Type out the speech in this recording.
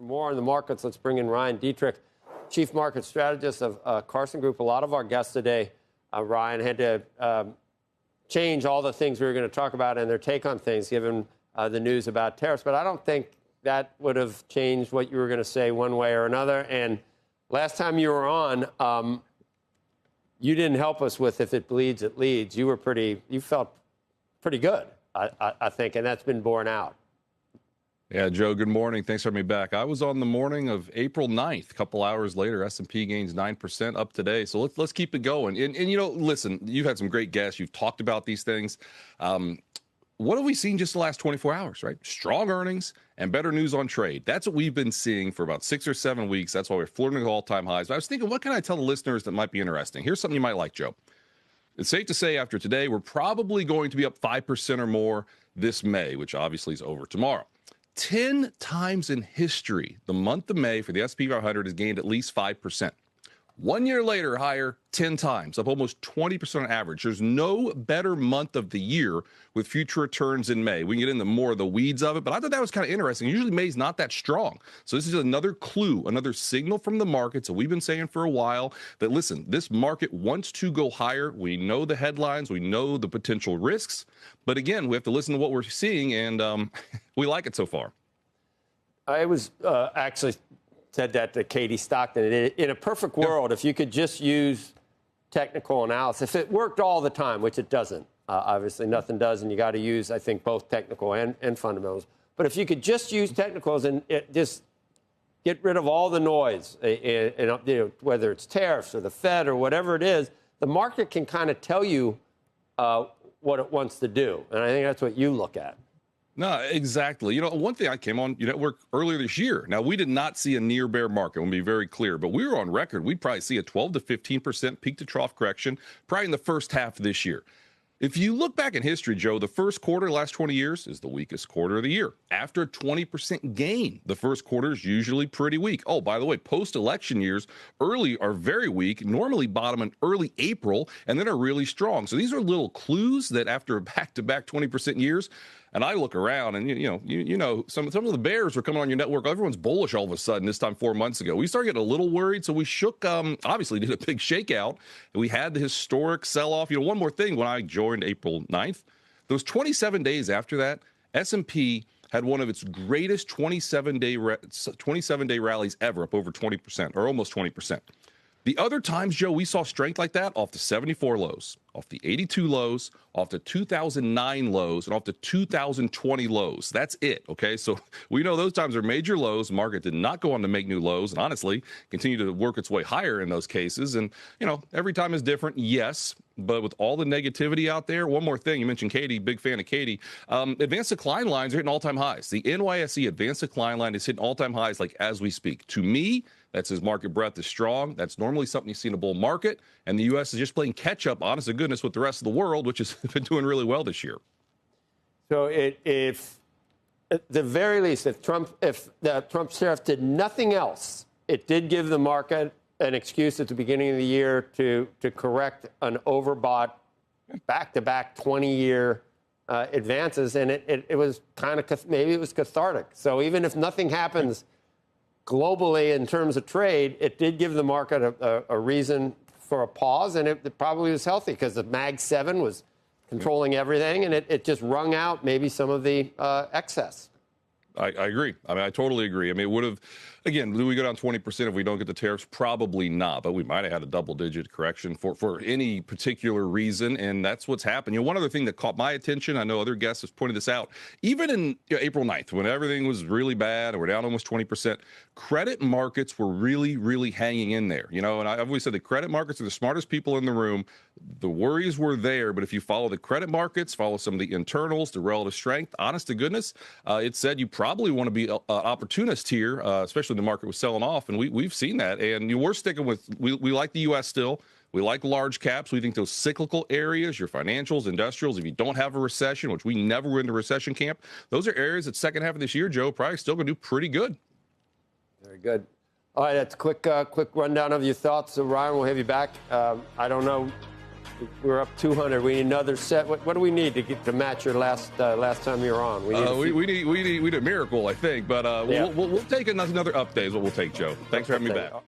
For more on the markets, let's bring in Ryan Detrick, Chief Market Strategist of Carson Group. A lot of our guests today, Ryan, had to change all the things we were going to talk about and their take on things, given the news about tariffs. But I don't think that would have changed what you were going to say one way or another. And last time you were on, you didn't help us with if it bleeds, it leads. You felt pretty good, I think, and that's been borne out. Yeah, Joe, good morning. Thanks for having me back. I was on the morning of April 9th. A couple hours later, S&P gains 9% up today. So let's keep it going. And you know, listen, you've had some great guests. You've talked about these things. What have we seen just the last 24 hours, right? Strong earnings and better news on trade. That's what we've been seeing for about 6 or 7 weeks. That's why we're flirting with all-time highs. But I was thinking, what can I tell the listeners that might be interesting? Here's something you might like, Joe. It's safe to say after today, we're probably going to be up 5% or more this May, which obviously is over tomorrow. 10 times in history, the month of May for the S&P 500 has gained at least 5%. 1 year later, higher 10 times, up almost 20% on average. There's no better month of the year with future returns in May. We can get into more of the weeds of it, but I thought that was kind of interesting. Usually May's not that strong. So this is another clue, another signal from the markets that we've been saying for a while that, listen, this market wants to go higher. We know the headlines. We know the potential risks. But again, we have to listen to what we're seeing, and we like it so far. I was actually said that to Katie Stockton. In a perfect world, if you could just use technical analysis, if it worked all the time, which it doesn't, obviously nothing does, and you got to use, I think, both technical and fundamentals. But if you could just use technicals and just get rid of all the noise, and you know, whether it's tariffs or the Fed or whatever it is, the market can kind of tell you what it wants to do. And I think that's what you look at. No, exactly. You know, one thing I came on your network earlier this year. Now, we did not see a near bear market. I want to be very clear, but we were on record. We'd probably see a 12 to 15% peak to trough correction probably in the first half of this year. If you look back in history, Joe, the first quarter the last 20 years is the weakest quarter of the year. After a 20% gain, the first quarter is usually pretty weak. Oh, by the way, post-election years early are very weak, normally bottom in early April, and then are really strong. So these are little clues that after back-to-back 20% years, and I look around, and you know, some of the bears were coming on your network. Everyone's bullish all of a sudden. This time 4 months ago, we started getting a little worried, so we shook. Obviously, did a big shakeout. We had the historic sell-off. You know, one more thing. When I joined April 9th, those 27 days after that, S&P had one of its greatest 27-day rallies ever, up over 20% or almost 20%. The other times, Joe, we saw strength like that off the 74 lows, off the 82 lows, off the 2009 lows, and off the 2020 lows. That's it, okay? So we know those times are major lows. The market did not go on to make new lows, and honestly, continue to work its way higher in those cases. And, you know, every time is different, yes, but with all the negativity out there, one more thing. You mentioned Katie, big fan of Katie. Advanced decline lines are hitting all-time highs. The NYSE advanced decline line is hitting all-time highs like as we speak. To me, that says market breadth is strong. That's normally something you see in a bull market. And the U.S. is just playing catch-up, honest to goodness, with the rest of the world, which has been doing really well this year. So if at the very least, if the Trump tariff did nothing else, it did give the market an excuse at the beginning of the year to correct an overbought back-to-back 20-year advances. And it was kind of, maybe it was cathartic. So even if nothing happens globally in terms of trade, it did give the market a reason for a pause, and it probably was healthy because the Mag 7 was controlling everything, and it just wrung out maybe some of the excess. I agree. I mean, I totally agree. I mean, it would have, again, do we go down 20% if we don't get the tariffs? Probably not, but we might have had a double-digit correction for any particular reason, and that's what's happened. You know, one other thing that caught my attention, I know other guests have pointed this out, even in April 9th, when everything was really bad and we're down almost 20%, credit markets were really, really hanging in there. You know, and I've always said the credit markets are the smartest people in the room. The worries were there, but if you follow the credit markets, follow some of the internals, the relative strength, honest to goodness, it said you probably want to be an opportunist here, especially the market was selling off, and we've seen that. And we're sticking with, we like the U.S. still. We like large caps. We think those cyclical areas, your financials, industrials, if you don't have a recession, which we never were in the recession camp, those are areas that second half of this year, Joe, probably still going to do pretty good. Very good. All right, that's a quick rundown of your thoughts. So, Ryan, we'll have you back. I don't know We're up 200. We need another set. What do we need to match your last time you were on? We need a miracle, I think. But Yeah. we'll take another update. Is what we'll take, Joe. Thanks for having me back.